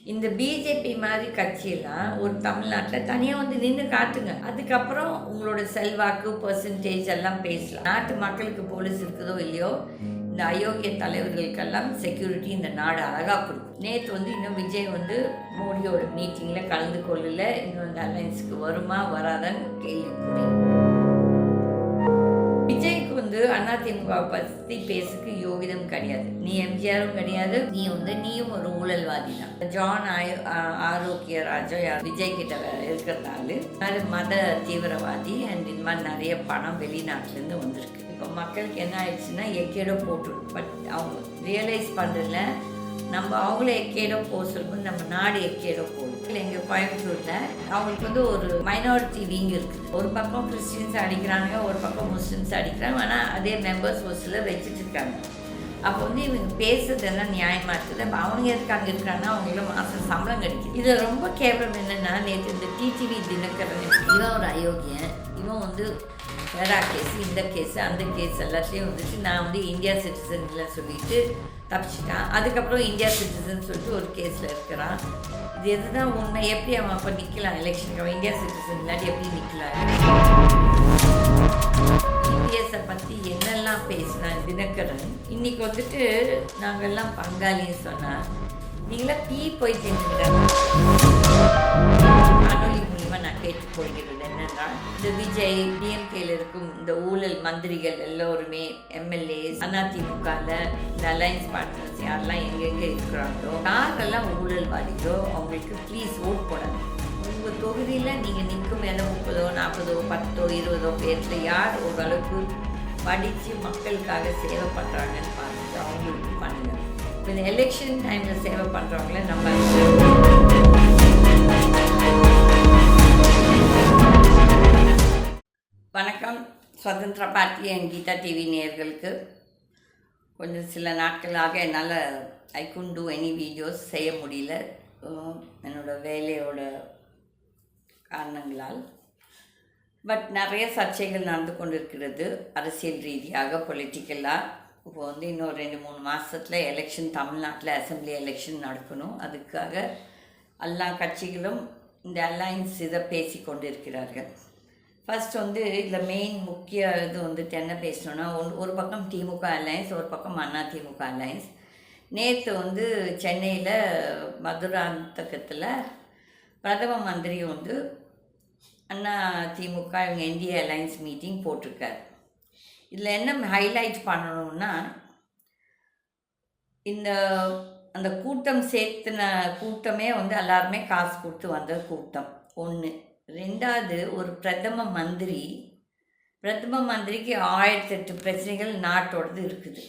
இந்த பிஜேபி மாதிரி கட்சியெல்லாம் ஒரு தமிழ்நாட்டில் தனியாக வந்து நின்று காட்டுங்க. அதுக்கப்புறம் உங்களோட செல்வாக்கு பெர்சன்டேஜ் எல்லாம் பேசலாம். நாட்டு மக்களுக்கு போலீஸ் இருக்குதோ இல்லையோ, இந்த அயோக்கிய தலைவர்களுக்கெல்லாம் செக்யூரிட்டி இந்த நாடு அழகாக கொடுக்கும். நேற்று வந்து இன்னும் விஜய் வந்து மோடியோட மீட்டிங்கில் கலந்து கொள்ளல. இன்னும் இந்த அலையன்ஸுக்கு வருமா வராதான்னு கேள்விக்குறி. விஜய்க்கு வந்து அதிமுக பற்றி பேசுக்கு யோகிதம் கிடையாது. நீ எம்ஜிஆரும் கிடையாது, நீயும் ஒரு ஊழல்வாதி தான். ஜான் ஆரோக்கிய ராஜா விஜய் கிட்ட இருக்கிறதால அது மத தீவிரவாதி அண்ட் இந்த மாதிரி நிறைய பணம் வெளிநாட்டிலேருந்து வந்திருக்கு. இப்போ மக்களுக்கு என்ன ஆயிடுச்சுன்னா எக்கேடோ போட்டு, பட் அவங்க ரியலைஸ் பண்ணுறதுல நம்ம அவங்கள எக்கேடோ போக சொல்லும்போது நம்ம நாடு எக்கேடோ போகுது. எங்கள் கோயம்புத்தூரில் அவங்களுக்கு வந்து ஒரு மைனாரிட்டி விங் இருக்குது. ஒரு பக்கம் கிறிஸ்டின்ஸ் அடிக்கிறாங்க, ஒரு பக்கம் முஸ்லீம்ஸ் அடிக்கிறாங்க. ஆனால் அதே மெம்பர்ஸ் ஹோஸ்டில் வச்சுட்டு இருக்காங்க. அப்போ வந்து இவங்க பேசுறதெல்லாம் நியாயமாக இருக்குது. அப்போ அவங்க எதுக்கு அங்கே இருக்கிறாங்கன்னா அவங்களும் மாதம் சம்பளம் கிடைக்குது. இதில் ரொம்ப கேவலம் என்னென்னா, நேற்று இந்த டிடிவி தினகரன் இவன் ஒரு அயோக்கியன். இவன் வந்து வேறா கேஸு, இந்த கேஸு, அந்த கேஸ் எல்லாத்தையும் வந்துட்டு நான் வந்து இந்தியா சிட்டிசனில் சொல்லிட்டு தப்பிச்சிட்டான். அதுக்கப்புறம் இந்தியா சிட்டிசன் சொல்லிட்டு ஒரு கேஸில் இருக்கிறான். இது எதுதான் உண்மை? எப்படி அவன் அப்போ நிற்கலாம் எலெக்ஷனுக்கு? அவன் இந்தியா சிட்டிசன் இல்லாட்டி எப்படி நிற்கலாம்? இந்தியஸை பற்றி என்னெல்லாம் பேசினான் தினகரன். இன்றைக்கி வந்துட்டு நாங்கள்லாம் பங்காளின்னு சொன்னால் நீங்களாம் போய் செஞ்சுக்கிறாங்க. காணொலி மூலிமா நான் கேட்டுக்கொள்கிறது என்னென்னா, இந்த விஜய் டிஎம்கேல இருக்கும் இந்த ஊழல் மந்திரிகள் எல்லோருமே எம்எல்ஏஸ் அதிமுகவில் இந்த அலையன்ஸ் பார்ட்னர்ஸ் யாரெல்லாம் எங்கெங்கே இருக்கிறாங்களோ யாரெல்லாம் ஊழல்வாதிகளோ அவங்களுக்கு ப்ளீஸ் ஓட் போடாது. உங்கள் தொகுதியில் நீங்கள் நிற்கும் மேலே 30, 40, 10, 20 பேரில் யார் ஓரளவுக்கு படித்து மக்களுக்காக சேவை பண்ணுறாங்கன்னு பார்த்துட்டு அவங்களுக்கு பண்ணுங்கள். இப்போ இந்த எலெக்ஷன் டைமில் சேவை பண்ணுறவங்கள நம்ம வணக்கம். சுதந்திர பார்ட்டி அண்ட் கீதா டிவி நேயர்களுக்கு கொஞ்சம் சில நாட்களாக என்னால் ஐ குண்ட் டூ எனி வீடியோஸ் செய்ய முடியல, என்னோடய வேலையோட காரணங்களால். பட் நிறைய சர்ச்சைகள் நடந்து கொண்டு இருக்கிறது அரசியல் ரீதியாக, பொலிட்டிக்கலாக. இப்போ வந்து இன்னும் 2-3 மாதத்தில் எலெக்ஷன், தமிழ்நாட்டில் அசம்பிளி எலெக்ஷன் நடக்கணும். அதுக்காக எல்லா கட்சிகளும் இந்த அலையன்ஸ் இதை பேசி கொண்டு இருக்கிறார்கள். ஃபர்ஸ்ட் வந்து இதில் மெயின் முக்கிய இது வந்துட்டு என்ன பேசணுன்னா, ஒரு பக்கம் திமுக அலையன்ஸ், ஒரு பக்கம் அதிமுக அலையன்ஸ். நேற்று வந்து சென்னையில் மதுராந்தகத்தில் பிரதம மந்திரி வந்து அதிமுக இவங்க என்டிஏ அலையன்ஸ் மீட்டிங் போட்டிருக்காரு. இதில் என்ன ஹைலைட் பண்ணணும்னா, அந்த கூட்டம் சேர்த்துன கூட்டமே வந்து எல்லாருமே காசு கொடுத்து வந்த கூட்டம் ஒன்று. ரெண்டாவது, ஒரு பிரதம மந்திரிக்கு 1008 பிரச்சனைகள் நாட்டோடது இருக்குது.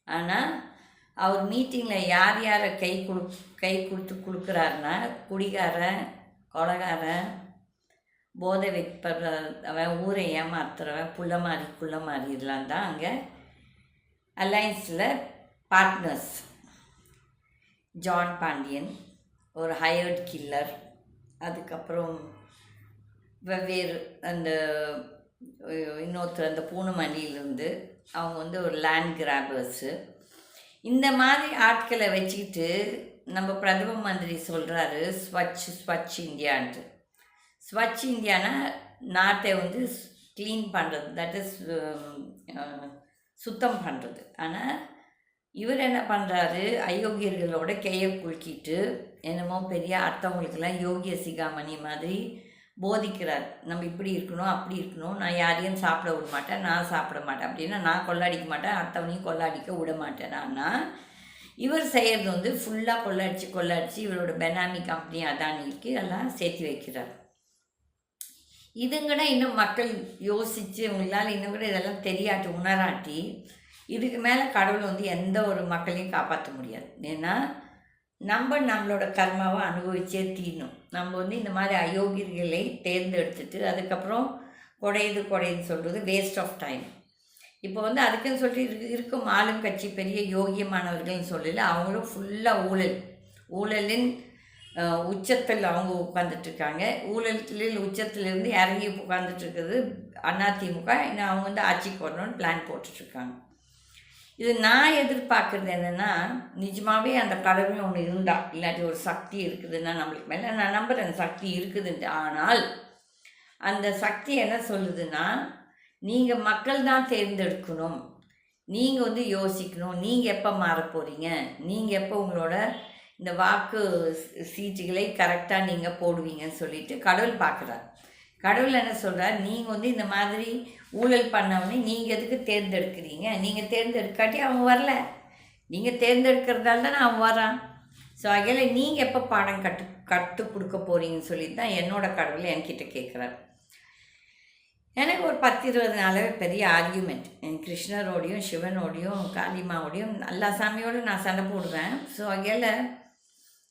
ஆனால் அவர் மீட்டிங்கில் யார் யாரை கை கொடுத்து கொடுக்குறாருன்னா, குடிகாரன், கொலைகாரன், போதை வைப்பவன், ஊரை ஏமாத்துறவன், குள்ள மாதிரி இதெல்லாம் தான் அங்கே அலையன்ஸில் பார்ட்னர்ஸ். ஜான் பாண்டியன் ஒரு ஹையர்ட் கில்லர், அதுக்கப்புறம் வெவ்வேறு அந்த இன்னொருத்தர் அந்த பூனமணியிலேருந்து அவங்க வந்து ஒரு லேண்ட் கிராபர்ஸு. இந்த மாதிரி ஆட்களை வச்சுக்கிட்டு நம்ம பிரதம மந்திரி சொல்கிறாரு ஸ்வச் இந்தியான்ட்டு. ஸ்வச் இந்தியானா நாட்டை வந்து க்ளீன் பண்ணுறது, தட் இஸ் சுத்தம் பண்ணுறது. ஆனால் இவர் என்ன பண்ணுறாரு, அயோக்கியர்களோட கையை குலுக்கிட்டு என்னமோ பெரிய அடுத்தவங்களுக்கெல்லாம் யோகிய சிகாமணி மாதிரி போதிக்கிறார். நம்ம இப்படி இருக்கணும், அப்படி இருக்கணும், நான் யாரையும் சாப்பிட விட மாட்டேன், நான் சாப்பிட மாட்டேன், அப்படின்னா நான் கொள்ளாடிக்க மாட்டேன், அடுத்தவனையும் கொள்ளாடிக்க விட மாட்டேன். ஆனால் இவர் செய்கிறது வந்து ஃபுல்லாக கொள்ளாடிச்சு இவரோட பெனாமி கம்பெனி அதானிக்கு எல்லாம் சேர்த்து வைக்கிறார். இதுங்கட இன்னும் மக்கள் யோசித்து உங்களால் இன்னும் கூட இதெல்லாம் தெரியாட்டி உணராட்டி இதுக்கு மேலே கடவுள் வந்து எந்த ஒரு மக்களையும் காப்பாற்ற முடியாது. ஏன்னா நம்மளோட கர்மாவை அனுபவிச்சே தீரணும். நம்ம வந்து இந்த மாதிரி அயோக்கியர்களை தேர்ந்தெடுத்துட்டு அதுக்கப்புறம் குறையுதுன்னு சொல்கிறது வேஸ்ட் ஆஃப் டைம். இப்போ வந்து அதுக்குன்னு சொல்லிட்டு இருக்கும் ஆளும் கட்சி பெரிய யோகியமானவர்கள்னு சொல்லல, அவங்களும் ஃபுல்லாக ஊழலின் உச்சத்தில் அவங்க உட்காந்துட்ருக்காங்க. ஊழலில் உச்சத்திலிருந்து இறங்கி உட்காந்துட்ருக்குது அதிமுக. இன்னும் அவங்க வந்து ஆட்சிக்கு வரணும்னு பிளான் போட்டுட்ருக்காங்க. இது நான் எதிர்பார்க்குறது என்னென்னா, நிஜமாகவே அந்த கடவுள்னு ஒன்று இருந்தா, இல்லாட்டி ஒரு சக்தி இருக்குதுன்னா நம்மளுக்கு மேலே நான் நம்புகிறேன் சக்தி இருக்குதுன்ட்டு. ஆனால் அந்த சக்தி என்ன சொல்லுதுன்னா, நீங்கள் மக்கள் தான் தேர்ந்தெடுக்கணும், நீங்கள் வந்து யோசிக்கணும், நீங்கள் எப்போ மாறப் போகிறீங்க, நீங்கள் எப்போ உங்களோட இந்த வாக்கு சீட்டுகளை கரெக்டாக நீங்கள் போடுவீங்கன்னு சொல்லிட்டு கடவுள் பார்க்குறார். கடவுள் என்ன சொல்கிறார், நீங்கள் வந்து இந்த மாதிரி ஊழல் பண்ணவனே நீங்கள் எதுக்கு தேர்ந்தெடுக்கிறீங்க, நீங்கள் தேர்ந்தெடுக்காட்டி அவன் வரல, நீங்கள் தேர்ந்தெடுக்கிறதால தானே அவன் வரான். ஸோ அதில் நீங்கள் எப்போ பாடம் கற்றுக் கொடுக்க போகிறீங்கன்னு சொல்லி தான் என்னோடய கடவுள் என்கிட்ட கேட்குறாரு. எனக்கு ஒரு 10-20 நாளாகவே பெரிய ஆர்கியூமெண்ட், என் கிருஷ்ணரோடையும் சிவனோடையும் காளிமாவோடையும் எல்லா சாமியோடும் நான் சண்டை போடுவேன். ஸோ அதில்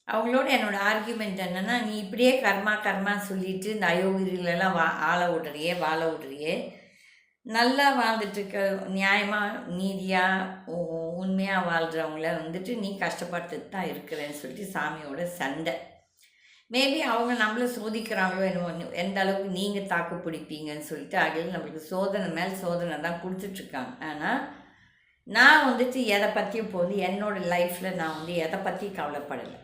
அவங்களோட என்னோடய ஆர்கியூமெண்ட் என்னென்னா, நீ இப்படியே கர்மா சொல்லிவிட்டு இந்த அயோக்கியர்களெல்லாம் வாழ விடுறியே, நல்லா வாழ்ந்துட்டுருக்க நியாயமாக நீதியாக உண்மையாக வாழ்கிறவங்கள வந்துட்டு நீ கஷ்டப்பட்டுட்டு தான் இருக்கிறேன்னு சொல்லிட்டு சாமியோட சண்டை. மேபி அவங்க நம்மளை சோதிக்கிறாங்களோ என்னமோ, எந்த அளவுக்கு நீங்கள் தாக்கு பிடிப்பீங்கன்னு சொல்லிட்டு அதில் நம்மளுக்கு சோதனை மேல் சோதனை தான் கொடுத்துட்ருக்காங்க. ஆனால் நான் வந்துட்டு எதை பற்றியும் போது என்னோடய லைஃப்பில் நான் வந்து எதை பற்றியும் கவலைப்படலை.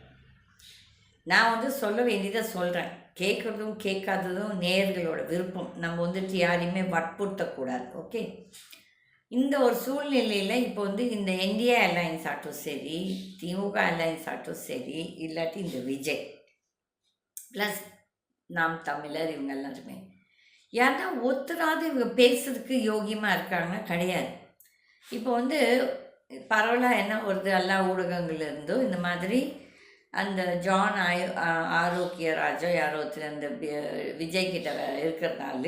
நான் வந்து சொல்ல வேண்டியதை சொல்கிறேன், கேட்குறதும் கேட்காததும் நேயர்களோட விருப்பம். நம்ம வந்துட்டு யாரையுமே வற்புறுத்தக்கூடாது. ஓகே, இந்த ஒரு சூழ்நிலையில் இப்போ வந்து இந்த இந்தியா அலையன்ஸ் ஆகட்டும் சரி, திமுக அலையன்ஸ் ஆகட்டும் சரி, இல்லாட்டி இந்த விஜய் ப்ளஸ் நாம் தமிழர் இவங்க எல்லாருமே யாருன்னா ஒருத்தராவது இவங்க பேசுறதுக்கு யோகியமாக இருக்காங்கன்னா கிடையாது. இப்போ வந்து பரவலாக என்ன வருது, எல்லா ஊடகங்கள்லேருந்தோ இந்த மாதிரி அந்த ஜான் ஆரோக்கியராஜோ யாரோ அந்த விஜய் கிட்ட இருக்கிறதுனால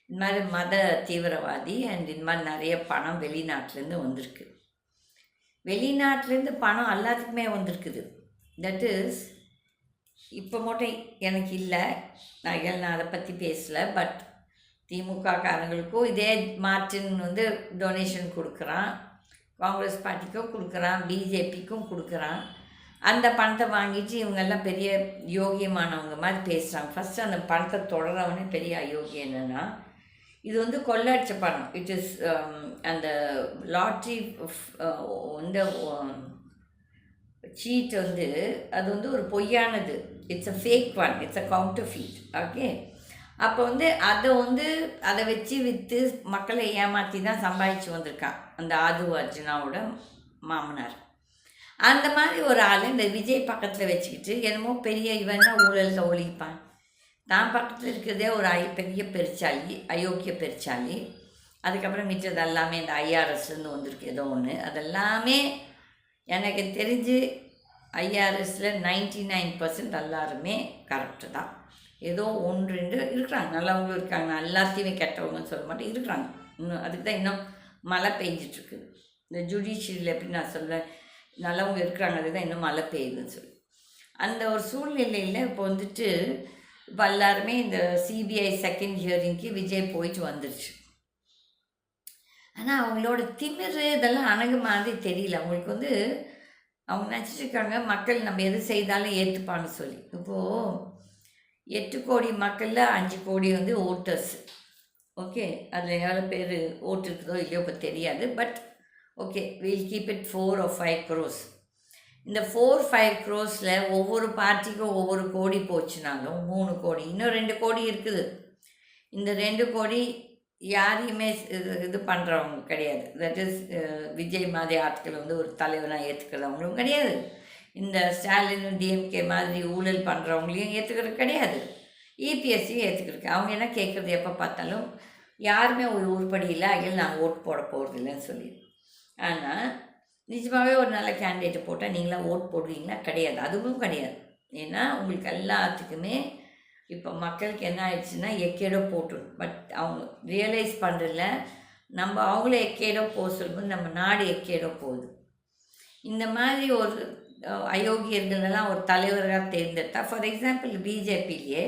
இந்த மாதிரி மத தீவிரவாதி அண்ட் இந்த மாதிரி நிறைய பணம் வெளிநாட்டிலேருந்து வந்திருக்கு. வெளிநாட்டிலேருந்து பணம் எல்லாத்துக்குமே வந்திருக்குது. தட் இஸ் இப்போ மட்டும் எனக்கு இல்லை, நான் அதை பற்றி பேசலை. பட் திமுக காரங்களுக்கும் இதே மார்டின் வந்து டொனேஷன் கொடுக்குறான், காங்கிரஸ் பார்ட்டிக்கும் கொடுக்குறான், பிஜேபிக்கும் கொடுக்குறான். அந்த பணத்தை வாங்கிட்டு இவங்கெல்லாம் பெரிய யோகியமானவங்க மாதிரி பேசுகிறாங்க. ஃபஸ்ட்டு அந்த பணத்தை தொடரவனே பெரிய அயோக்கியம். என்னென்னா, இது வந்து கொள்ளடிச்ச பணம். இட் இஸ் அந்த லாட்ரி வந்து சீட் வந்து அது வந்து ஒரு பொய்யானது. It's a fake one, it's a counterfeit. Okay, அப்போ வந்து அதை வச்சு விற்று மக்களை ஏமாற்றி தான் சம்பாதிச்சு வந்திருக்கான் அந்த ஆது அர்ஜுனாவோட மாமனார். அந்த மாதிரி ஒரு ஆள் இந்த விஜய் பக்கத்தில் வச்சுக்கிட்டு என்னமோ பெரிய இவன்னா ஊழலில் ஒழிப்பான். தான் பக்கத்தில் இருக்கிறதே ஒரு பெரிய பெருச்சாளி, அயோக்கிய பெருச்சாளி. அதுக்கப்புறம் மிச்சது எல்லாமே இந்த ஐஆர்எஸ்லேருந்து வந்திருக்கு ஏதோ ஒன்று. அதெல்லாமே எனக்கு தெரிஞ்சு ஐஆர்எஸில் 99% எல்லாருமே கரெக்டு தான். ஏதோ 1-2 இருக்கிறாங்க நல்லவங்களும் இருக்காங்க, எல்லாத்தையுமே கெட்டவங்கன்னு சொல்ல மாட்டேன், இருக்கிறாங்க. இன்னும் அதுக்கு தான் இன்னும் மழை பெஞ்சிட்ருக்குது. இந்த ஜுடிஷியரியில் எப்படி நான் சொல்கிறேன், நல்லவங்க இருக்கிறாங்க, அதுதான் இன்னும் மழை பெய்யுதுன்னு சொல்லி. அந்த ஒரு சூழ்நிலையில் இப்போ வந்துட்டு இப்போ எல்லாருமே இந்த சிபிஐ செகண்ட் ஹியரிங்க்கு விஜய் போயிட்டு வந்துருச்சு. ஆனால் அவங்களோட திமிர் இதெல்லாம் அணுகு மாதிரி தெரியல. அவங்களுக்கு வந்து அவங்க நினச்சிட்ருக்காங்க மக்கள் நம்ம எது செய்தாலும் ஏற்றுப்பான்னு சொல்லி. இப்போது 8 கோடி மக்களில் 5 கோடி வந்து ஓட்டர்ஸ். ஓகே, அதில் எவ்வளோ பேர் ஓட்டு இருக்குதோ இல்லையோ இப்போ தெரியாது. But okay, will keep it 4 or 5 crores. இந்த 4-5 crores ஒவ்வொரு பார்ட்டிக்கும் ஒவ்வொரு கோடி போச்சுனாலும் 3 கோடி, இன்னும் 2 கோடி இருக்குது. இந்த 2 கோடி யாரையுமே இது பண்ணுறவங்க கிடையாது. தட் இஸ் விஜய் மாதிரி ஆட்கள் வந்து ஒரு தலைவராக ஏற்றுக்கிறவங்களும் கிடையாது. இந்த ஸ்டாலின் டிஎம்கே மாதிரி ஊழல் பண்ணுறவங்களையும் ஏற்றுக்கிறது கிடையாது. இபிஎஸ்சியும் ஏற்றுக்கிறதுக்கு அவங்க என்ன கேட்குறது, எப்போ பார்த்தாலும் யாருமே ஒரு உருப்படி இல்லை, அதில் நாங்கள் ஓட்டு போட போகிறது இல்லைன்னு சொல்லி. ஆனால் நிஜமாகவே ஒரு நல்ல கேண்டிடேட்டை போட்டால் நீங்களாம் ஓட் போடுவீங்களா? கிடையாது, அதுவும் கிடையாது. ஏன்னா உங்களுக்கு எல்லாத்துக்குமே இப்போ மக்களுக்கு என்ன ஆயிடுச்சுன்னா எக்கேடோ போட்டுரும். பட் அவங்க ரியலைஸ் பண்ணுறதில்ல, நம்ம அவங்கள எக்கேடோ போக சொல்லும்போது நம்ம நாடு எக்கேடோ போகுது. இந்த மாதிரி ஒரு அயோக்கியர்களெல்லாம் ஒரு தலைவராக தேர்ந்தெடுத்தால், ஃபார் எக்ஸாம்பிள் பிஜேபியிலே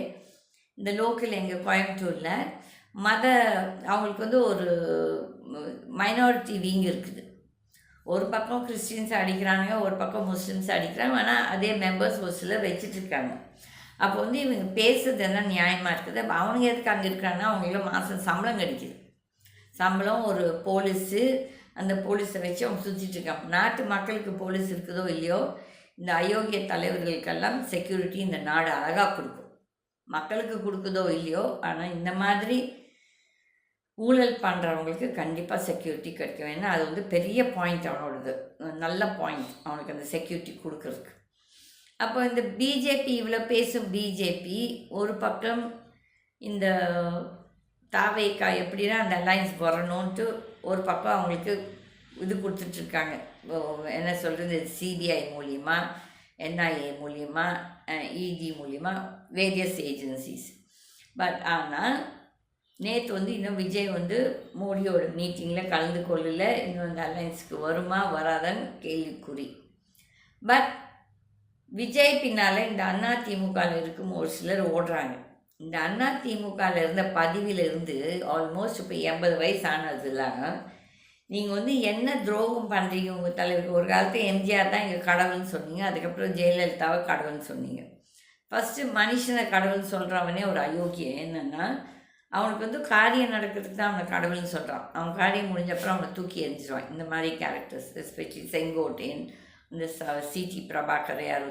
இந்த லோக்கல் எங்கள் கோயம்புத்தூரில் அவங்களுக்கு வந்து ஒரு மைனாரிட்டி விங் இருக்குது. ஒரு பக்கம் கிறிஸ்டின்ஸ் அடிக்கிறாங்க, ஒரு பக்கம் முஸ்லீம்ஸ் அடிக்கிறாங்க. ஆனால் அதே மெம்பர்ஸ் ஒரு சிலர் வச்சுட்ருக்காங்க. அப்போ வந்து இவங்க பேசுறது எல்லாம் நியாயமாக இருக்குது. அப்போ அவனுங்க எதுக்கு அங்கே இருக்கிறாங்கன்னா அவங்களும் மாதம் சம்பளம் கிடைக்கிது. சம்பளம் ஒரு போலீஸு அந்த போலீஸை வச்சு அவன் சுற்றிட்டு இருக்கான். நாட்டு மக்களுக்கு போலீஸ் இருக்குதோ இல்லையோ, இந்த அயோக்கிய தலைவர்களுக்கெல்லாம் செக்யூரிட்டி இந்த நாடு அழகாக கொடுக்கும். மக்களுக்கு கொடுக்குதோ இல்லையோ, ஆனால் இந்த மாதிரி ஊழல் பண்ணுறவங்களுக்கு கண்டிப்பாக செக்யூரிட்டி கிடைக்கும். ஏன்னா அது வந்து பெரிய பாயிண்ட் அவனோடது, நல்ல பாயிண்ட் அவனுக்கு அந்த செக்யூரிட்டி கொடுக்கறதுக்கு. அப்போ இந்த பிஜேபி இவ்வளோ பேசும் பிஜேபி ஒரு பக்கம் இந்த தாவேக்கா எப்படின்னா அந்த அலைன்ஸ் வரணுன்ட்டு ஒரு பக்கம் அவங்களுக்கு இது கொடுத்துட்ருக்காங்க. என்ன சொல்கிறது, சிபிஐ மூலிமா, என்ஐஏ மூலிமா, இடி மூலிமா, வேரியஸ் ஏஜென்சிஸ். பட் ஆனால் நேற்று வந்து இன்னும் விஜய் வந்து மோடியோட மீட்டிங்கில் கலந்து கொள்ளல. இன்னும் அந்த அலைன்ஸுக்கு வருமா வராதான்னு கேள்விக்குறி. பட் விஜய் பின்னால் இந்த அதிமுகவில் இருக்கும் ஒரு சிலர் ஓடுறாங்க. இந்த அதிமுகவில் இருந்த பதிவிலிருந்து ஆல்மோஸ்ட் இப்போ 80 வயசு ஆனதுலாம் நீங்கள் வந்து என்ன துரோகம் பண்ணுறீங்க உங்கள் தலைவருக்கு. ஒரு காலத்தில் எம்ஜிஆர் தான் இங்கே கடவுள்னு சொன்னீங்க, அதுக்கப்புறம் ஜெயலலிதாவை கடவுள்னு சொன்னீங்க. ஃபஸ்ட்டு மனுஷனை கடவுள்னு சொல்கிறவனே ஒரு அயோக்கியம். என்னென்னா அவனுக்கு வந்து காரியம் நடக்கிறதுக்கு தான் அவனை கடவுள்னு சொல்கிறான். அவன் காரியம் முடிஞ்சப்பறம் அவனை தூக்கி எரிஞ்சிருவான். இந்த மாதிரி கேரக்டர்ஸ், எஸ்பெஷலி செங்கோட்டையன், இந்த சிடி பிரபாகர், யார்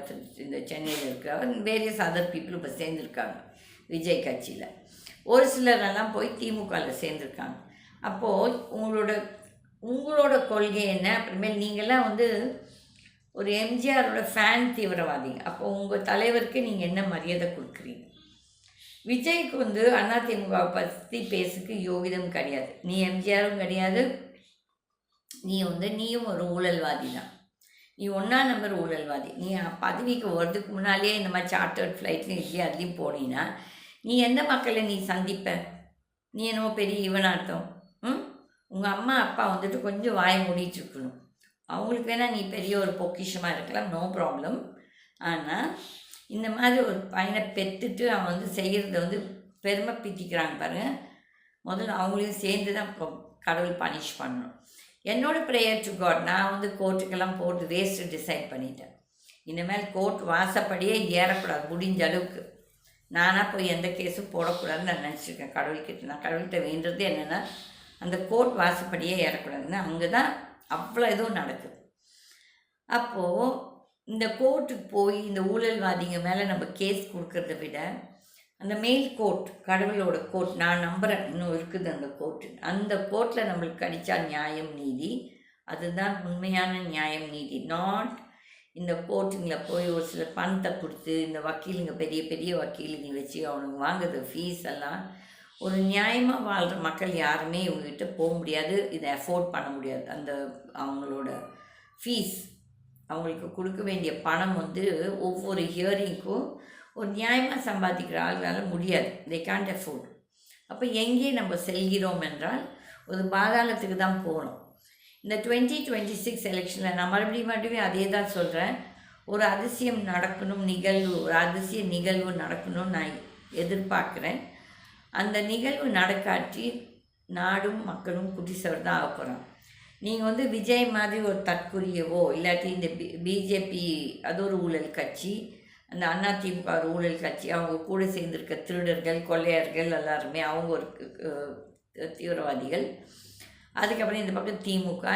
இந்த சென்னையில் இருக்கிற வேரியஸ் அதர் பீப்புள் இப்போ சேர்ந்துருக்காங்க விஜய் கட்சியில். ஒரு சிலரெல்லாம் போய் திமுகவில் சேர்ந்துருக்காங்க. அப்போது உங்களோட கொள்கை என்ன? அப்புறமேல் நீங்கள்லாம் வந்து ஒரு எம்ஜிஆரோட ஃபேன் தீவிரவாதிங்க. அப்போ உங்கள் தலைவருக்கு நீங்கள் என்ன மரியாதை கொடுக்குறீங்க? விஜய்க்கு வந்து அதிமுகவை பற்றி பேசுக்கு யோகிதம் கிடையாது. நீ எம்ஜிஆரும் கிடையாது, நீயும் ஒரு ஊழல்வாதி தான். நீ 1ஆம் நம்பர் ஊழல்வாதி. நீ பதவிக்கு வர்றதுக்கு முன்னாலேயே இந்த மாதிரி சார்ட்டர்ட் ஃப்ளைட்லையும் இல்லையா அதுலேயும் போனீங்கன்னா நீ எந்த மக்களை நீ சந்திப்ப? நீ என்னவோ பெரிய இவனாட்டம். உங்கள் அம்மா அப்பா வந்துட்டு கொஞ்சம் வாய் மூடிட்டுருக்கணும். அவங்களுக்கு வேணால் நீ பெரிய ஒரு பொக்கிஷமாக இருக்கலாம், நோ ப்ராப்ளம். ஆனால் இந்த மாதிரி ஒரு பையனை பெற்றுட்டு அவன் வந்து செய்கிறத வந்து பெருமை பீத்திக்கிறாங்க பாருங்கள். முதல்ல அவங்களையும் சேர்ந்து தான் கடவுள் பனிஷ் பண்ணணும். என்னோடய ப்ரேயர் டு காட், நான் வந்து கோர்ட்டுக்கெல்லாம் போட்டு வேஸ்ட்டு டிசைட் பண்ணிட்டேன். இனிமேல் கோர்ட் வாசப்படியே ஏறக்கூடாது. முடிஞ்ச அளவுக்கு நானாக போய் எந்த கேஸும் போடக்கூடாதுன்னு நான் நினச்சிருக்கேன் கடவுள்கிட்ட. நான் கடவுள்கிட்ட வேண்டுறது என்னென்னா அந்த கோர்ட் வாசப்படியே ஏறக்கூடாதுன்னு. அங்கே தான் அவ்வளோ இதுவும் நடக்குது. அப்போது இந்த கோர்ட்டுக்கு போய் இந்த ஊழல்வாதிங்க மேலே நம்ம கேஸ் கொடுக்கறத விட அந்த மேல் கோர்ட், கடவுளோட கோர்ட், நான் நம்புகிறேன் இன்னும் இருக்குது அந்த கோர்ட்டு, அந்த கோர்ட்டில் நம்மளுக்கு கிடைச்சா நியாயம் நீதி, அதுதான் உண்மையான நியாயம் நீதி. நாட் இந்த கோர்ட்டுங்களில் போய் ஒரு சில பணத்தை கொடுத்து இந்த வக்கீலுங்க பெரிய பெரிய வக்கீலுங்க வச்சு அவனுக்கு வாங்குறது ஃபீஸ் எல்லாம். ஒரு நியாயமாக வாழ்கிற மக்கள் யாருமே இவங்ககிட்ட போக முடியாது, இதை அஃபோர்ட் பண்ண முடியாது. அந்த அவங்களோட ஃபீஸ், அவங்களுக்கு கொடுக்க வேண்டிய பணம் வந்து ஒவ்வொரு ஹியரிங்க்கும் ஒரு நியாயமாக சம்பாதிக்கிற ஆள்களால் முடியாது. They can't afford. அப்போ எங்கே நம்ம செல்கிறோம் என்றால் ஒரு பாதாளத்துக்கு தான் போகணும். இந்த 2026 எலெக்ஷனில் நான் மறுபடியும் அதே தான் சொல்கிறேன். ஒரு அதிசயம் நடக்கணும், ஒரு அதிசய நிகழ்வு நடக்கணும்னு நான் எதிர்பார்க்குறேன். அந்த நிகழ்வு நடக்காட்டி நாடும் மக்களும் குட்டிசவர் தான் ஆக போகிறோம். நீங்கள் வந்து விஜய் மாதிரி ஒரு தற்குறியவோ இல்லாட்டி இந்த பிஜேபி அது ஒரு ஊழல் கட்சி, அந்த அதிமுக ஒரு ஊழல் கட்சி, அவங்க கூட சேர்ந்துருக்க திருடர்கள் கொள்ளையர்கள் எல்லாருமே அவங்க ஒரு தீவிரவாதிகள். அதுக்கப்புறம் இந்த பக்கம் திமுக,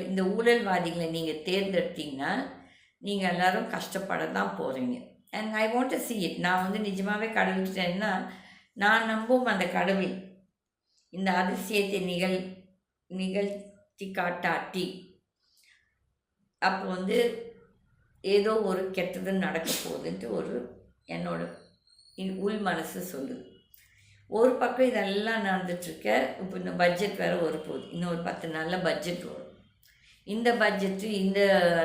இந்த ஊழல்வாதிகளை நீங்கள் தேர்ந்தெடுத்தீங்கன்னா நீங்கள் எல்லோரும் கஷ்டப்பட தான் போகிறீங்க. And I want to see it. நான் வந்து நிஜமாகவே கடவுள்கிட்டேன்னா நான் நம்பும் அந்த கடவுள் இந்த அதிசயத்தை நிகழ்த்தி காட்டாட்டி அப்போ வந்து ஏதோ ஒரு கெட்டது நடக்க போகுதுன்ட்டு ஒரு என்னோட உள் மனசு சொல்லுது. ஒரு பக்கம் இதெல்லாம் நடந்துட்டுருக்க. இப்போ இந்த பட்ஜெட் வேறு வரப்போகுது. இன்னும் ஒரு 10 நாளில் பட்ஜெட் வரும். இந்த பட்ஜெட்டு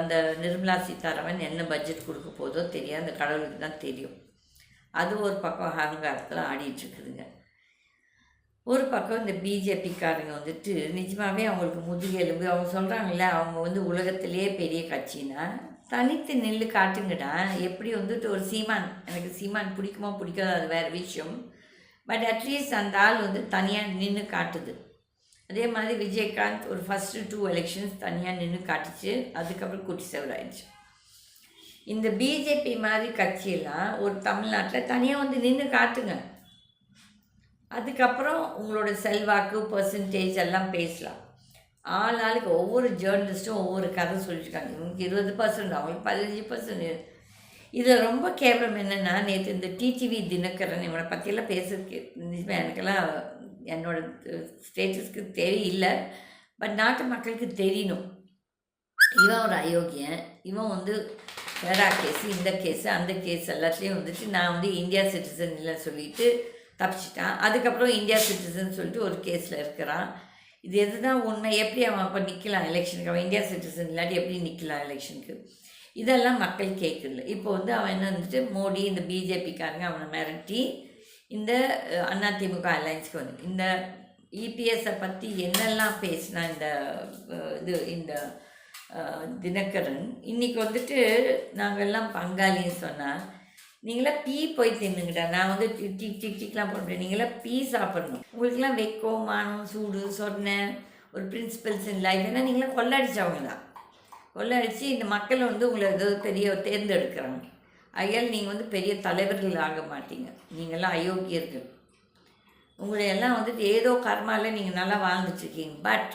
அந்த நிர்மலா சீதாராமன் என்ன பட்ஜெட் கொடுக்க போதோ தெரியாது, அந்த கடவுளுக்கு தான் தெரியும். அது ஒரு பக்கம் அகங்காரத்தில் ஆடிட்டுருக்குதுங்க. ஒரு பக்கம் இந்த பிஜேபிக்காரங்க வந்துட்டு நிஜமாகவே அவங்களுக்கு முதுகெலும்பு. அவங்க சொல்கிறாங்கல்ல அவங்க வந்து உலகத்திலே பெரிய கட்சின்னா தனித்து நெல்லு காட்டுங்கடா. எப்படி வந்துட்டு ஒரு சீமான், எனக்கு சீமான் பிடிக்குமோ பிடிக்காதோ அது வேறு விஷயம். பட் அட்லீஸ்ட் அந்த ஆள் வந்து தனியாக நின்று காட்டுது. அதே மாதிரி விஜயகாந்த் ஒரு ஃபஸ்ட்டு 2 எலெக்ஷன்ஸ் தனியாக நின்று காட்டுச்சு, அதுக்கப்புறம் குட்டி செவராயிடுச்சு. இந்த பிஜேபி மாதிரி கட்சியெல்லாம் ஒரு தமிழ்நாட்டில் தனியாக வந்து நின்று காட்டுங்க. அதுக்கப்புறம் உங்களோட செல்வாக்கு பர்சன்டேஜ் எல்லாம் பேசலாம். ஆளுக்கு ஒவ்வொரு ஜேர்னலிஸ்ட்டும் ஒவ்வொரு கதை சொல்லியிருக்காங்க. இவங்களுக்கு 20%, அவங்களுக்கு 15%. இதில் ரொம்ப கேவலம் என்னென்னா, நேற்று இந்த டிடிவி தினகரன் இவனை பற்றியெல்லாம் பேசுறதுக்கு நிஜமாக எனக்கெல்லாம் என்னோட ஸ்டேட்டஸ்க்கு தெரியல. பட் நாட்டு மக்களுக்கு தெரியணும். இவன் ஒரு அயோக்கியன். இவன் வந்து வேறா கேஸு, இந்த கேஸு, அந்த கேஸ் எல்லாத்துலேயும் வந்துட்டு நான் வந்து இந்தியா சிட்டிசன் இல்லை சொல்லிட்டு தப்பிச்சிட்டான். அதுக்கப்புறம் இந்தியா சிட்டிசன் சொல்லிட்டு ஒரு கேஸில் இருக்கிறான். இது எதுதான் உண்மை? எப்படி அவன் அப்போ நிற்கலாம் எலெக்ஷனுக்கு? அவன் இந்தியா சிட்டிசன் இல்லாட்டி எப்படி நிற்கலாம் எலெக்ஷனுக்கு? இதெல்லாம் மக்கள் கேட்கல. இப்போ வந்து அவன் என்ன வந்துட்டு மோடி இந்த பிஜேபிக்காரங்க அவனை மிரட்டி இந்த அதிமுக அலையன்ஸ்க்கு வந்து இந்த இபிஎஸ்ஸை பற்றி என்னெல்லாம் பேசினா இந்த தினகரன் இன்றைக்கி வந்துட்டு நாங்கள்லாம் பங்காளின்னு சொன்னால், நீங்களாம் பீ போய் தின்னுங்கடா, நான் வந்து டிக்லாம் போடுறேன், நீங்களாம் பீ சாப்பிட்ணும். உங்களுக்கெல்லாம் வெக்கம், மானம், சூடு, சொன்ன ஒரு பிரின்சிபல்ஸ் இல்லை. இல்லைன்னா நீங்களாம் கொள்ளடிச்சவங்க தான். கொள்ளடிச்சு இந்த மக்கள் வந்து உங்களை ஏதோ பெரிய தேர்ந்தெடுக்கிறாங்க. ஆகையால் நீங்கள் வந்து பெரிய தலைவர்கள் ஆக மாட்டீங்க. நீங்கள்லாம் அயோக்கியர்கள். உங்களையெல்லாம் வந்துட்டு ஏதோ கர்மாவில் நீங்கள் நல்லா வாழ்ந்துட்டுருக்கீங்க. பட்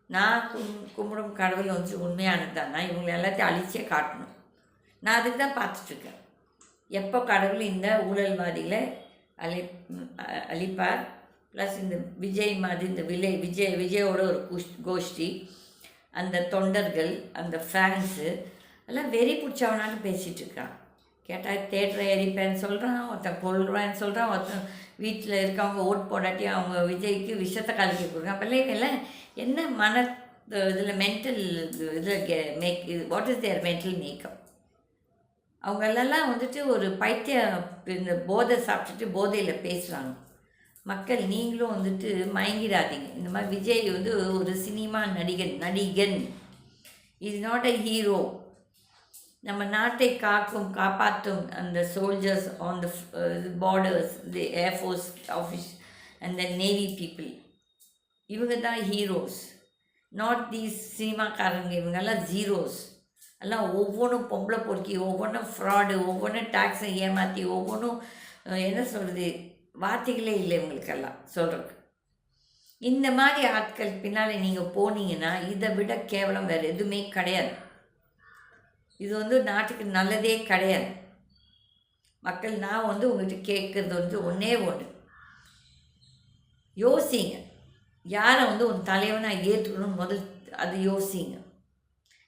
நான் கும்பிடும் கடவுள் வந்து உண்மையானது தானா? இவங்களை எல்லாத்தையும் அழிச்சே காட்டணும். நான் அதுக்கு தான் பார்த்துட்ருக்கேன். எப்போ கடவுள் இந்த ஊழல்வாதிகளை அழிப்பார். ப்ளஸ் இந்த விஜய் மாதிரி இந்த விஜயோட ஒரு கோஷ்டி, அந்த தொண்டர்கள், அந்த ஃபேன்ஸு எல்லாம் வெறி பிடிச்சவனான்னு பேசிகிட்டு இருக்கான். கேட்டால் தேட்டரை எரிப்பேன்னு சொல்கிறான், ஒருத்தன் கொள்றான்னு சொல்கிறான், ஒருத்தன் வீட்டில் இருக்கவங்க ஓட் போடாட்டி அவங்க விஜய்க்கு விஷத்தை கலக்கி கொடுக்குறான். பிள்ளைங்கள்லாம் என்ன இதில் மென்டல் இதில் what is their mental makeup? அவங்களெல்லாம் வந்துட்டு ஒரு இந்த போதை சாப்பிட்டுட்டு போதையில் பேசுகிறாங்க. மக்கள் நீங்களும் வந்துட்டு மயங்கிடாதீங்க. இந்த மாதிரி விஜய் வந்து ஒரு cinema Nadigan is not a hero. நம்ம நாட்டை காப்பாற்றும் அந்த soldiers on the borders, the air force office and the navy people, இவங்க தான் ஹீரோஸ். Not these சினிமாக்காரங்க. இவங்கெல்லாம் ஜீரோஸ். எல்லாம் ஒவ்வொன்றும் பொம்பளை பொறுக்கி, ஒவ்வொன்றும் ஃப்ராடு, ஒவ்வொன்றும் டேக்ஸை ஏமாற்றி, ஒவ்வொன்றும் என்ன சொல்கிறது, வார்த்தைகளே இல்லை இவங்களுக்கெல்லாம் சொல்கிறதுக்கு. இந்த மாதிரி ஆட்கள் பின்னால் நீங்கள் போனீங்கன்னா இதை விட கேவலம் வேறு எதுவுமே கிடையாது. இது வந்து நாட்டுக்கு நல்லதே கிடையாது. மக்கள், நான் வந்து உங்கள்கிட்ட கேட்குறது வந்து ஒன்றே ஒன்று, யோசிங்க. யாரை வந்து ஒரு தலைவனாக ஏற்றுக்கணும் முதல் அது யோசிங்க.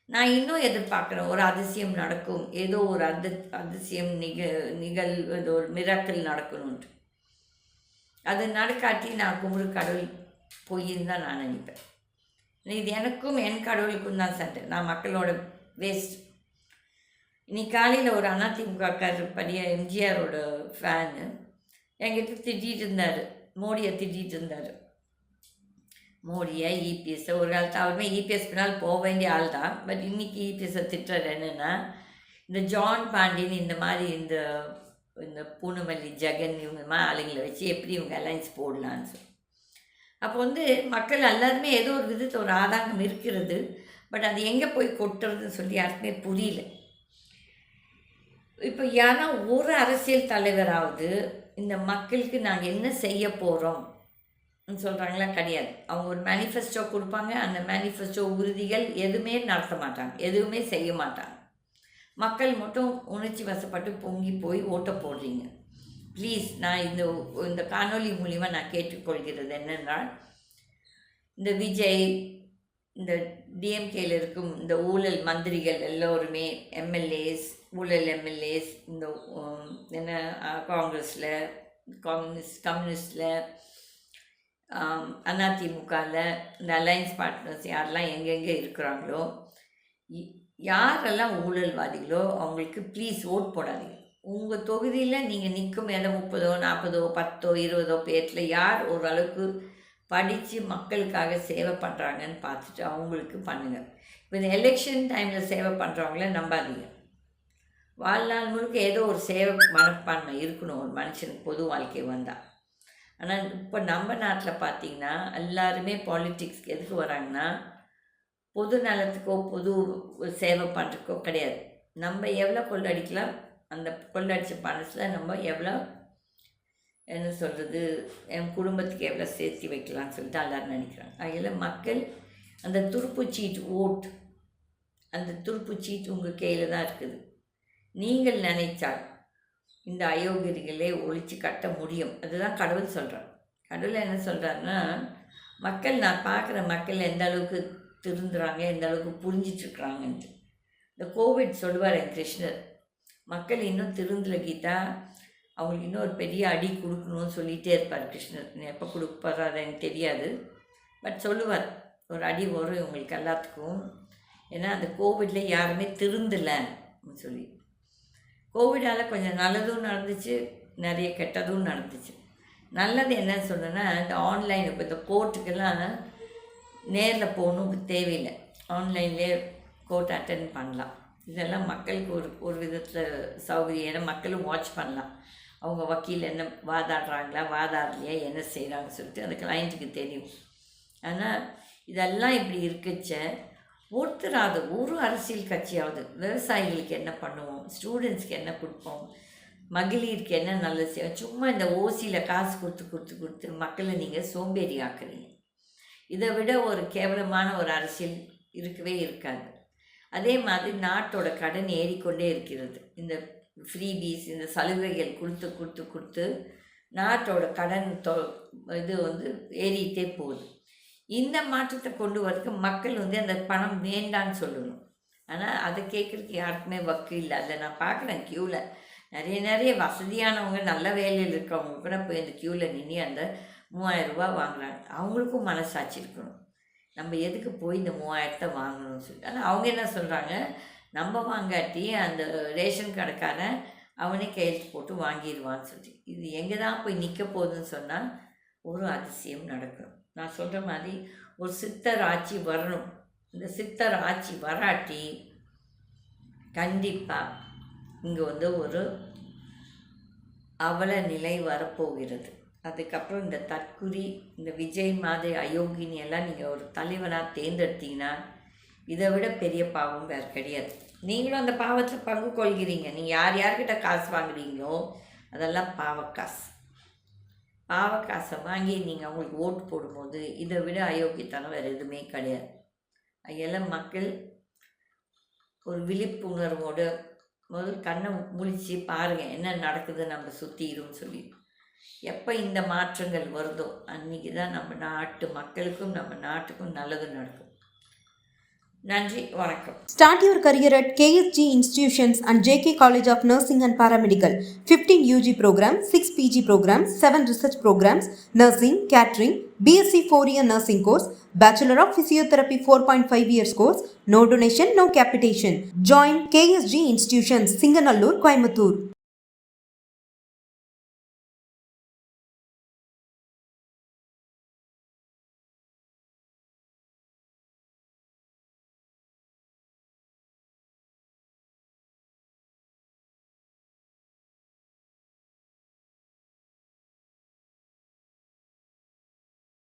நான் இன்னும் எதிர்பார்க்குறேன் ஒரு அதிசயம் நடக்கும், ஏதோ ஒரு அதிசயம் நிகழ்வு, ஒரு மிராக்கிள் நடக்கணுன்ட்டு. அது நடக்காட்டி நான் கும்பிடு கடவுள் பொய்ன்னு தான் நான் நினைப்பேன். இது எனக்கும் என் கடவுளுக்கும் தான் சண்டை. நான் மக்களோட வேஸ்ட். இன்னைக்கு காலையில் ஒரு அதிமுக எம்ஜிஆரோட ஃபேனு என்கிட்ட திட்டிகிட்டு இருந்தார், மோடியை திட்டிகிட்டு இருந்தார். மோடியை, இபிஎஸ்ஸை ஒரு காலத்தில் அவருமே இபிஎஸ் பின்னால் போக வேண்டிய ஆள் தான். பட் இன்றைக்கி இபிஎஸ்ஸை திட்டுறது என்னென்னா, இந்த ஜான் பாண்டியன் இந்த மாதிரி இந்த பூனமல்லி ஜெகன் இவங்க மாதிரி ஆளுங்களை வச்சு எப்படி இவங்க அலைன்ஸ் போடலான்னு சொல்லி. அப்போ வந்து மக்கள் எல்லாருமே ஏதோ ஒரு விதத்தில் ஒரு ஆதாங்கம் இருக்கிறது. பட் அது எங்கே போய் கொட்டுறதுன்னு சொல்லி யாருக்குமே புரியல. இப்போ யாரா ஒரு அரசியல் தலைவராவது இந்த மக்களுக்கு நாங்கள் என்ன செய்ய போகிறோம் சொல்கிறாங்களா? கிடையாது. அவங்க ஒரு மேனிஃபெஸ்டோ கொடுப்பாங்க. அந்த மேனிஃபெஸ்டோ உறுதிகள் எதுவுமே நடத்த மாட்டாங்க, எதுவுமே செய்ய மாட்டாங்க. மக்கள் மட்டும் உணர்ச்சி வசப்பட்டு பொங்கி போய் ஓட்டை போடுறீங்க. ப்ளீஸ், நான் இந்த காணொலி மூலிமா நான் கேட்டுக்கொள்கிறது என்னென்றால், இந்த விஜய், இந்த டிஎம்கேயில் இருக்கும் இந்த ஊழல் மந்திரிகள் எல்லோருமே, எம்எல்ஏஸ், ஊழல் எம்எல்ஏஸ், இந்த என்ன காங்கிரஸில், கம்யூனிஸ்டில், அதிமுகவில் இந்த அலையன்ஸ் பார்ட்னர்ஸ் யாரெல்லாம் எங்கெங்கே இருக்கிறாங்களோ, யாரெல்லாம் ஊழல்வாதிகளோ அவங்களுக்கு ப்ளீஸ் ஓட் போடாதீங்க. உங்கள் தொகுதியில் நீங்கள் நிற்கும் இடம் 30, 40, 10, 20 பேரில் யார் ஓரளவுக்கு படித்து மக்களுக்காக சேவை பண்ணுறாங்கன்னு பார்த்துட்டு அவங்களுக்கு பண்ணுங்கள். இப்போ இந்த எலெக்ஷன் டைமில் சேவை பண்ணுறவங்கள நம்பாதீங்க. வாழ்நாள் முழுக்க ஏதோ ஒரு சேவை மனப்பான்மை இருக்கணும் ஒரு மனுஷனுக்கு பொது வாழ்க்கை வந்தால். ஆனால் இப்போ நம்ம நாட்டில் பார்த்திங்கன்னா எல்லாருமே பாலிட்டிக்ஸ்க்கு எதுக்கு வராங்கன்னா, பொது நலத்துக்கோ பொது சேவை பண்ணுறதுக்கோ கிடையாது. நம்ம எவ்வளோ கொள்ளடிக்கலாம், அந்த கொள்ளடிச்ச பணத்தில் நம்ம எவ்வளோ என்ன சொல்கிறது, என் குடும்பத்துக்கு எவ்வளோ சேர்த்து வைக்கலாம்னு சொல்லிட்டு எல்லோரும் நினைக்கிறாங்க. அதில் மக்கள் அந்த துருப்புச்சீட்டு ஓட், அந்த துருப்புச்சீட்டு உங்கள் கையில் தான் இருக்குது. நீங்கள் நினைத்தால் இந்த அயோக்கியர்களை ஒழித்து கட்ட முடியும். அதுதான் கடவுள் சொல்கிறார். கடவுள் என்ன சொல்கிறாருன்னா, மக்கள், நான் பார்க்குற மக்கள் எந்த அளவுக்கு திருந்துறாங்க, எந்த அளவுக்கு புரிஞ்சிட்ருக்குறாங்கன்ட்டு. இந்த கோவிட் சொல்லுவார் என் கிருஷ்ணர், மக்கள் இன்னும் திருந்தல கீதா, அவங்களுக்கு இன்னும் ஒரு பெரிய அடி கொடுக்கணும்னு சொல்லிகிட்டே இருப்பார் கிருஷ்ணர். எப்போ கொடுப்பாரோ அது எனக்கு தெரியாது, பட் சொல்லுவார் ஒரு அடி வரும் இவங்களுக்கு எல்லாத்துக்கும். ஏன்னா அந்த கோவிடில் யாருமே திருந்தலை சொல்லி. கோவிடால் கொஞ்சம் நல்லதும் நடந்துச்சு, நிறைய கெட்டதும் நடந்துச்சு. நல்லது என்னன்னு சொன்னேன்னா, இந்த ஆன்லைன், இப்போ இந்த கோர்ட்டுக்கெல்லாம் நேரில் போகணும் தேவையில்லை, ஆன்லைன்லேயே கோர்ட் அட்டென்ட் பண்ணலாம். இதெல்லாம் மக்களுக்கு ஒரு விதத்தில் சௌகரியம். ஏன்னா மக்களும் வாட்ச் பண்ணலாம், அவங்க வக்கீல் என்ன வாதாடுறாங்களா வாதாடலையா என்ன செய்கிறாங்கன்னு சொல்லிட்டு அந்த கிளைண்ட்டுக்கு தெரியும். ஆனால் இதெல்லாம் இப்படி இருக்கச்ச ஒருத்தராவது ஒரு அரசியல் கட்சியாவது விவசாயிகளுக்கு என்ன பண்ணுவோம், ஸ்டூடெண்ட்ஸ்க்கு என்ன கொடுப்போம், மகளிருக்கு என்ன நல்லது செய்வோம். சும்மா இந்த ஓசியில் காசு கொடுத்து மக்களை நீங்கள் சோம்பேறி ஆக்குறீங்க. இதை விட ஒரு கேவலமான ஒரு அரசியல் இருக்கவே இருக்காது. அதே மாதிரி நாட்டோட கடன் ஏறிக்கொண்டே இருக்கிறது. இந்த ஃப்ரீபீஸ், இந்த சலுகைகள் கொடுத்து நாட்டோட கடன் இது ஏறிட்டே போகுது. இந்த மாற்றத்தை கொண்டு வரதுக்கு மக்கள் அந்த பணம் வேண்டான்னு சொல்லணும். ஆனால் அதை கேட்குறதுக்கு யாருக்குமே வக்கு இல்லை. அதை நான் பார்க்குறேன் க்யூவில் நிறைய வசதியானவங்க, நல்ல வேலையில் இருக்கிறவங்க கூட போய் அந்த க்யூவில் நின்று அந்த 3000 ரூபா வாங்குறாங்க. அவங்களுக்கும் மனசாட்சி இருக்கணும், நம்ம எதுக்கு போய் இந்த 3000 வாங்கணும்னு சொல்லிட்டு. ஆனால் அவங்க என்ன சொல்கிறாங்க, நம்ம வாங்காட்டி அந்த ரேஷன் கடைக்காரன் அவனே கையெழுத்து போட்டு வாங்கிடுவான்னு சொல்லி. இது எங்கே தான் போய் நிற்க போகுதுன்னு சொன்னால் ஒரு அதிசயம் நடக்கணும். நான் சொல்கிற மாதிரி ஒரு சித்தர் ஆட்சி வரணும். இந்த சித்தர் ஆட்சி வராட்டி கண்டிப்பாக இங்கே ஒரு அவல நிலை வரப்போகிறது. அதுக்கப்புறம் இந்த தற்குறி, இந்த விஜய் மாதிரி அயோக்கினி எல்லாம் நீங்கள் ஒரு தலைவனாக தேர்ந்தெடுத்தீங்கன்னா இதை விட பெரிய பாவம் வேறு கிடையாது. நீங்களும் அந்த பாவத்தில் பங்கு கொள்கிறீங்க. நீங்கள் யார்கிட்ட காசு வாங்குறீங்களோ அதெல்லாம் பாவக்காசை வாங்கி நீங்கள் அவங்களுக்கு ஓட்டு போடும்போது இதை விட அயோக்கியத்தனம் வேறு எதுவுமே கிடையாது. அதெல்லாம் மக்கள் ஒரு விழிப்புணர்வோடு முதல் கண்ணை முழிச்சு பாருங்கள் என்ன நடக்குது நம்ம சுற்றிடும் சொல்லி. எப்போ இந்த மாற்றங்கள் வருதோ அன்றைக்கி தான் நம்ம நாட்டு மக்களுக்கும் நம்ம நாட்டுக்கும் நல்லது நடக்கும். நன்றி, வணக்கம். Start your career at KSG Institutions and JK College of Nursing and Paramedical. 15 UG programs, 6 PG programs, 7 research programs, nursing, catering, BSc 4-year nursing course, Bachelor of Physiotherapy 4.5 years course, no donation, no capitation. Join KSG Institutions, Singanallur, Coimbatore.